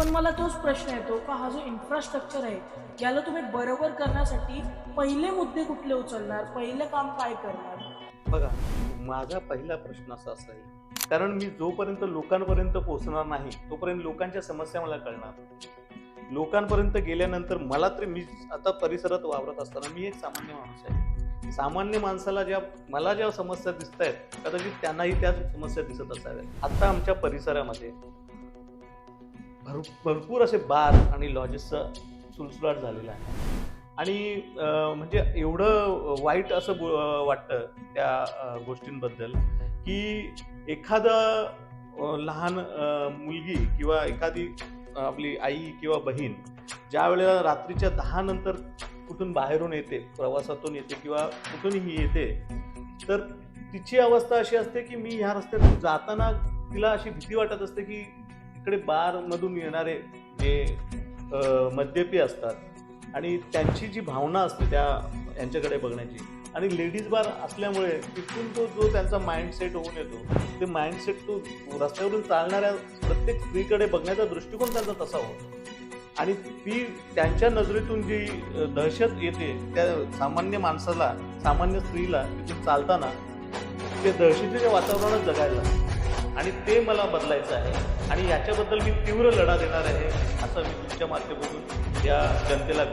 पण मला तोच प्रश्न येतो का हा जो इन्फ्रास्ट्रक्चर आहे याला तुम्ही बरोबर करण्यासाठी पहिले मुद्दे कुठले उचलणार, पहिलं काम काय करणार? बघा, माझा पहिला प्रश्न असा आहे, कारण मी जोपर्यंत लोकांपर्यंत पोहोचणार नाही तोपर्यंत लोकांच्या समस्या मला कळणार नाही. लोकांपर्यंत गेल्यानंतर मला तरी, मी आता परिसरात वावरत असताना मी एक सामान्य माणूस आहे. सामान्य माणसाला मला ज्या समस्या दिसत आहेत कदाचित त्यांनाही त्या समस्या दिसत असाव्यात. आता आमच्या परिसरामध्ये भरपूर असे बार आणि लॉजेसचा सुलसुलाट झालेला आहे आणि म्हणजे एवढं वाईट असं वाटतं त्या गोष्टींबद्दल की एखादा लहान मुलगी किंवा एखादी आपली आई किंवा बहीण ज्या वेळेला रात्रीच्या 10 नंतर कुठून बाहेरून येते, प्रवासातून येते किंवा कुठूनही येते, तर तिची अवस्था अशी असते की मी ह्या रस्त्यातून जाताना तिला अशी भीती वाटत असते की इकडे बारमधून येणारे जे मद्यपी असतात आणि त्यांची जी भावना असते त्या यांच्याकडे बघण्याची, आणि लेडीज बार असल्यामुळे तिथून जो त्यांचा माइंडसेट होऊन येतो, ते माइंडसेट तो रस्त्यावरून चालणाऱ्या प्रत्येक स्त्रीकडे बघण्याचा दृष्टिकोन त्यांचा तसा होतो आणि ती त्यांच्या नजरेतून जी दहशत येते त्या सामान्य माणसाला, सामान्य स्त्रीला तिथून चालताना ते दहशतीच्या वातावरणात जगायला, आणि ते मला बदलायचं आहे आणि याच्याबद्दल मी तीव्र लढा देणार आहे असं मी तुमच्या माध्यमातून या जनतेला